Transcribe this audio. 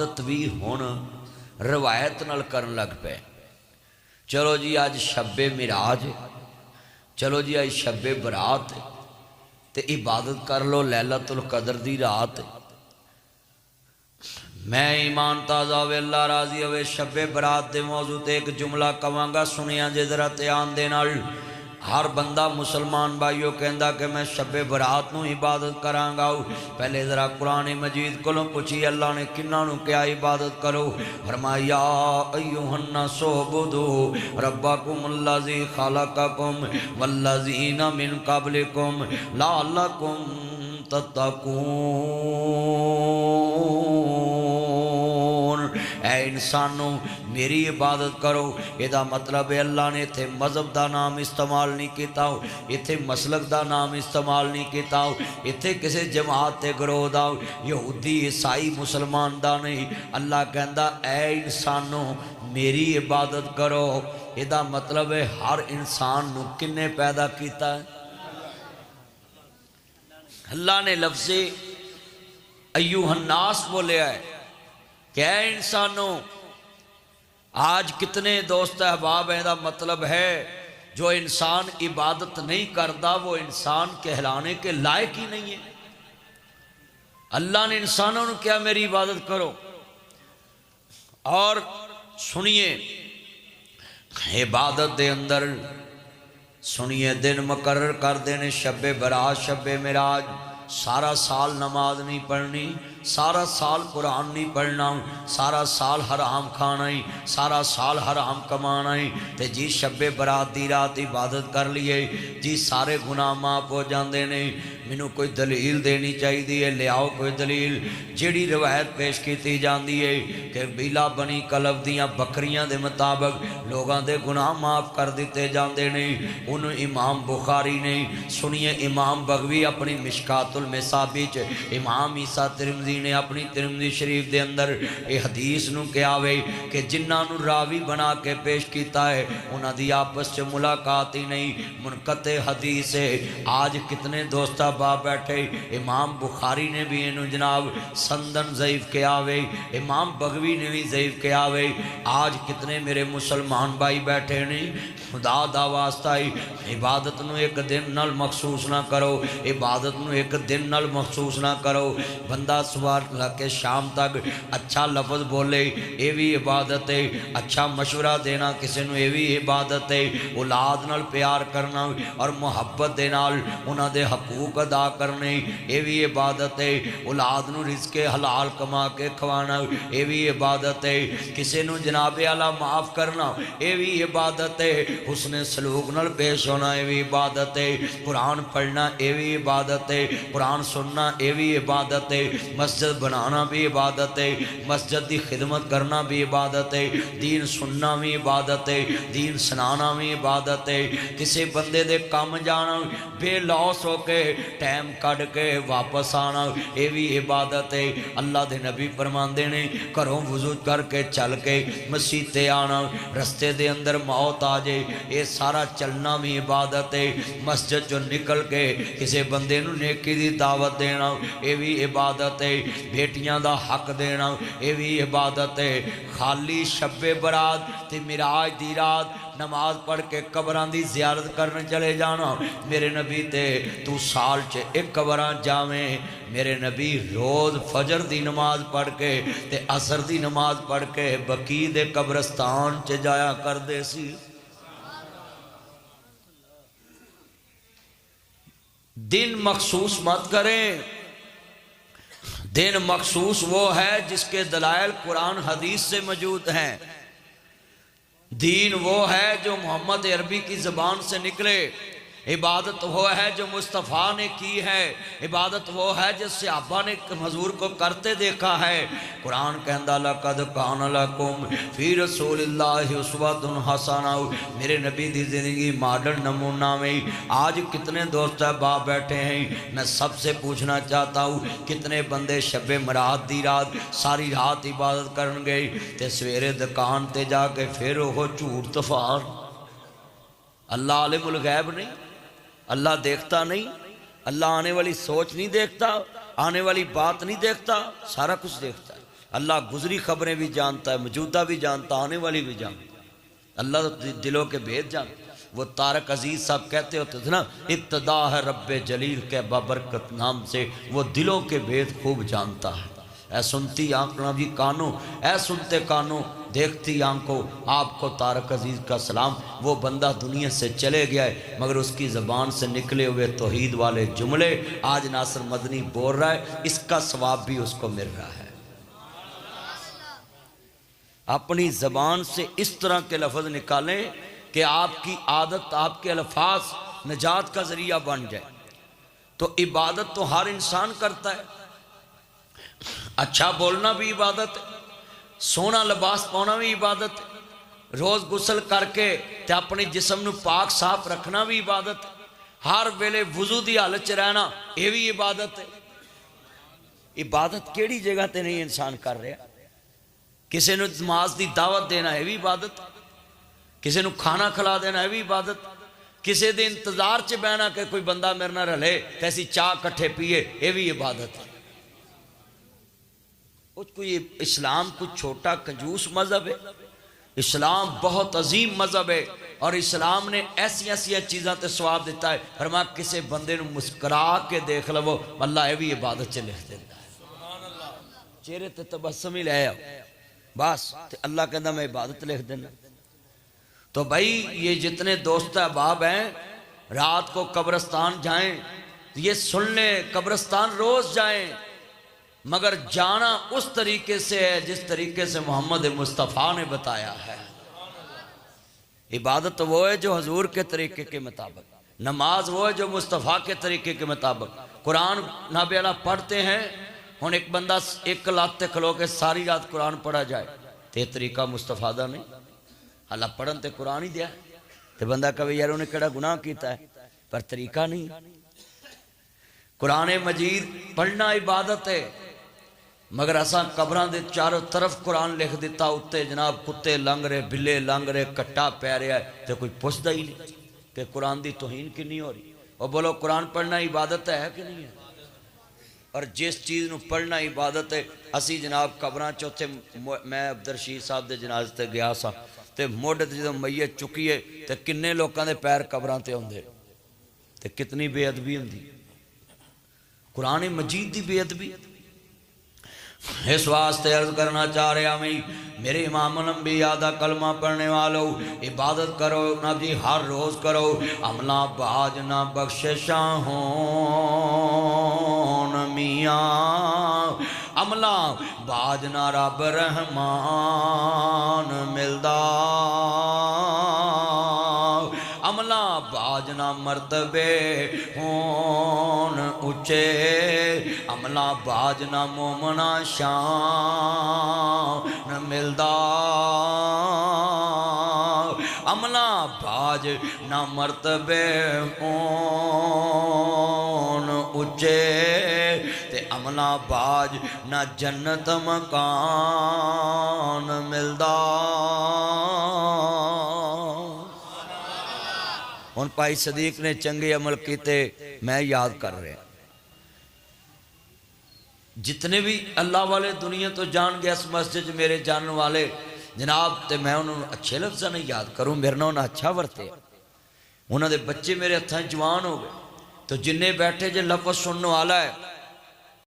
عبادت بھی ہن روایت نال کرن لگ پے۔ چلو جی اج شب معراج، چلو جی اج شب برات تے عبادت کر لو لیلۃ القدر دی رات۔ میں ایمان تازہ ہوئے اللہ راضی ہوئے شب برات دے موضوع تے ایک جملہ کہاں گا، سنیا جے ذرا دھیان دے نال۔ ہر بندہ مسلمان بھائیو کہندا کہ میں شب برات نو عبادت کراں گا، پہلے ذرا قرآن مجید کولوں پوچھی اللہ نے کنہاں نو کیا عبادت کرو؟ فرمایا یا ایھا الناس اعبدوا ربکم الذی خلقکم والذین من قبلکم لعلکم تتقون۔ اے انسانوں میری عبادت کرو، یہ مطلب ہے اللہ نے اتھے مذہب دا نام استعمال نہیں کیتا ہو، اتھے مسلک دا نام استعمال نہیں کیتا ہو، اتھے کسے جماعت تے گروہ دا یہودی عیسائی مسلمان دا نہیں۔ اللہ کہندا اے انسانوں میری عبادت کرو، یہ مطلب ہے ہر انسان نو کنے پیدا کیتا ہے؟ اللہ نے لفظ ایھا الناس بولیا ہے کہ اے انسانوں۔ آج کتنے دوست احباب ہیں، دا مطلب ہے جو انسان عبادت نہیں کرتا وہ انسان کہلانے کے لائق ہی نہیں ہے۔ اللہ نے انسانوں نے کیا میری عبادت کرو؟ اور سنیے عبادت دے اندر سنیے دن مقرر کر دینے شب برات شب معراج۔ سارا سال نماز نہیں پڑھنی، سارا سال قرآن نہیں پڑھنا، سارا سال حرام کھانا ہی، سارا سال حرام کمانا ہی، تے جی شب برات دی رات عبادت کر لیے جی سارے گناہ معاف ہو جاندے نے۔ مینوں کوئی دلیل دینی چاہیے، لے آؤ کوئی دلیل۔ جیڑی روایت پیش کیتی جاندی ہے کہ بیلا بنی کلب دیاں بکریاں دے مطابق لوگاں دے گناہ معاف کر دیتے جاندے نے، انہوں امام بخاری نے سنیے، امام بغوی اپنی مشکات المصابیح چ، امام عیسیٰ ترمذی نے اپنی ترمذی شریف دے اندر یہ حدیث نو کیا ہوئے کہ جنہاں نو راوی بنا کے پیش کیتا ہے انہاں دی آپس چ ملاقات ہی نہیں، منقطع حدیث ہے۔ آج کتنے دوستہ باپ بیٹھے، امام بخاری نے بھی انہوں جناب سندن ضعیف کیا ہوئے، امام بغوی نے بھی ضعیف کیا ہوئے۔ آج کتنے میرے مسلمان بھائی بیٹھے نہیں، خدا دا واسطہ ہی عبادت نو ایک دن نال مخصوص نہ کرو، عبادت نو ایک دن نال مخصوص نہ کرو۔ بندہ صبح لگ کے شام تک اچھا لفظ بولے یہ بھی عبادت ہے، اچھا مشورہ دینا کسی نو یہ بھی عبادت ہے، اولاد نال پیار کرنا اور محبت دے نال انہاں دے حقوق ادا کرنے یہ بھی عبادت ہے، اولاد نو رزق حلال کما کے کھوانا یہ بھی عبادت ہے، کسی نو جناب اعلیٰ معاف کرنا یہ بھی عبادت ہے، حسن سلوک نال پیش ہونا یہ بھی عبادت ہے، قرآن پڑھنا یہ بھی عبادت ہے، قرآن سننا یہ بھی عبادت ہے، مسجد بنانا بھی عبادت ہے، مسجد دی خدمت کرنا بھی عبادت ہے، دین سننا بھی عبادت ہے، دین سنانا بھی عبادت ہے، کسی بندے دے کام جانا بے لوس ہو کے ٹائم کٹ کے واپس آنا یہ بھی عبادت ہے۔ اللہ دے نبی فرماندے نے گھروں وضو کر کے چل کے مسجد تے آنا، رستے دے اندر موت آ جائے یہ سارا چلنا بھی عبادت ہے، مسجد جو نکل کے کسی بندے نو نیکی دی دعوت دینا یہ بھی عبادت ہے، بیٹیاں دا حق دینا یہ بھی عبادت ہے۔ خالی شب برات تے معراج دی رات نماز پڑھ کے قبران دی زیارت کرنے چلے جانا، میرے نبی تے تو سال چ ایک قبران جاویں، میرے نبی روز فجر دی نماز پڑھ کے تے عصر دی نماز پڑھ کے بقیع دے قبرستان چ جایا کر دے سی۔ دن مخصوص مت کریں، دن مخصوص وہ ہے جس کے دلائل قرآن حدیث سے موجود ہیں، دین وہ ہے جو محمد عربی کی زبان سے نکلے، عبادت وہ ہے جو مصطفیٰ نے کی ہے، عبادت وہ ہے جو صحابہ نے حضور کو کرتے دیکھا ہے۔ قرآن کہندہ لَقَدْ كَانَ لَكُمْ فِي رَسُولِ اللَّهِ أُسْوَةٌ حَسَنَةٌ، میرے نبی دی زندگی ماڈل نمونہ میں۔ آج کتنے دوست باپ بیٹھے ہیں، میں سب سے پوچھنا چاہتا ہوں کتنے بندے شب برات دی رات ساری رات عبادت کرن گئے تے سویرے دکان تے جا کے پھر وہ جھوٹ تفار۔ اللہ عالم الغیب نہیں، اللہ دیکھتا نہیں، اللہ آنے والی سوچ نہیں دیکھتا، آنے والی بات نہیں دیکھتا، سارا کچھ دیکھتا ہے۔ اللہ گزری خبریں بھی جانتا ہے، موجودہ بھی جانتا، آنے والی بھی جانتا۔ اللہ دلوں کے بھید جانتا۔ وہ طارق عزیز صاحب کہتے ہوتے تھے نا، ابتدا ہے رب جلیل کے بابرکت نام سے، وہ دلوں کے بھید خوب جانتا ہے۔ اے سنتی آنکھوں بھی کانوں، اے سنتے کانوں دیکھتی آنکھوں، آپ کو طارق عزیز کا سلام۔ وہ بندہ دنیا سے چلے گیا ہے مگر اس کی زبان سے نکلے ہوئے توحید والے جملے آج ناصر مدنی بول رہا ہے، اس کا ثواب بھی اس کو مل رہا ہے۔ اپنی زبان سے اس طرح کے لفظ نکالیں کہ آپ کی عادت، آپ کے الفاظ نجات کا ذریعہ بن جائے۔ تو عبادت تو ہر انسان کرتا ہے، اچھا بولنا بھی عبادت ہے، سونا لباس پانا بھی عبادت ہے، روز غسل کر کے تے اپنے جسم نو پاک صاف رکھنا بھی عبادت ہے، ہر ویلے وضو دی حالت چ رہنا یہ بھی عبادت ہے۔ عبادت کیڑی جگہ تے نہیں انسان کر رہا؟ کسی نے نماز دی دعوت دینا ہے بھی عبادت، کسی نے کھانا کھلا دینا ہے بھی عبادت، کسی دے انتظار چ بہنا کہ کوئی بندہ میرے نہ رلے کیسی چاہ کٹھے پیے یہ بھی عبادت ہے۔ کوئی اسلام کچھ چھوٹا کنجوس مذہب ہے؟ اسلام بہت عظیم مذہب ہے، اور اسلام نے ایسی ایسی چیزاں تے ثواب دیتا ہے۔ فرمایا کسی بندے نو مسکرا کے دیکھ لو اللہ یہ بھی عبادت چ لکھ دیتا ہے۔ چہرے تے تبسم ہی لے آؤ بس تے اللہ کہندا میں عبادت لکھ دینا۔ تو بھائی یہ جتنے دوست احباب ہیں رات کو قبرستان جائیں، یہ سن لیں قبرستان روز جائیں، مگر جانا اس طریقے سے ہے جس طریقے سے محمد مصطفیٰ نے بتایا ہے۔ عبادت وہ ہے جو حضور کے طریقے کے مطابق، نماز وہ ہے جو مصطفیٰ کے طریقے کے مطابق۔ قرآن نابے اللہ پڑھتے ہیں، ہن ایک بندہ ایک لاتے کھلو کے ساری رات قرآن پڑھا جائے تے طریقہ مصطفیٰ دا نہیں۔ اللہ پڑھن تے قرآن ہی دیا تے بندہ کبھی یار انہیں کڑا گناہ کیتا ہے پر طریقہ نہیں۔ قرآن مجید پڑھنا عبادت ہے، مگر اساں قبران دے چاروں طرف قرآن لکھ دیتا اتے جناب کتے لنگ رہے، بلے لنگ رہے، کٹا پہ رہا ہے تے کوئی پوچھتا ہی نہیں کہ قرآن دی توہین کی نہیں ہو رہی۔ اور بولو قرآن پڑھنا عبادت ہے کہ نہیں ہے؟ اور جس چیز نو پڑھنا عبادت ہے، اسی جناب قبران چوتھے میں عبدالرشید صاحب دے جنازے تے گیا سا تے موڑے تے جدوں میت چکیے تے کنے لوکاں دے پیر قبران تے ہوندے تے کتنی بے ادبی ہوندی۔ قرآن مجید دی بے ادبی۔ اس واسطے عرض کرنا چاہ رہا میں میرے امام الانبیاء دا کلمہ پڑھنے والو عبادت کرو نبی ہر روز کرو۔ عملہ باج نہ بخششاں ہون میاں، عملہ باج نہ رب رحمان ملدا، عملہ باج نہ مرتبے ہون اچے، عملہ باج نہ مومنہ شان ملدا، عملہ باج نہ مرتبے ہون اچے، تے عملہ باج نہ جنت مکان ملدا۔ ان پائی صدیق نے چنگے عمل کیتے میں یاد کر رہے ہیں، جتنے بھی اللہ والے دنیا تو جان گیا اس مسجد میرے جان والے جناب تے میں انہوں نے اچھے لفظہ نہیں یاد کروں، میرے نہ انہوں اچھا ورتے، انہوں نے بچے میرے ہتھاں جوان ہو گئے، تو جنہیں بیٹھے جے لفظ سننے والا ہے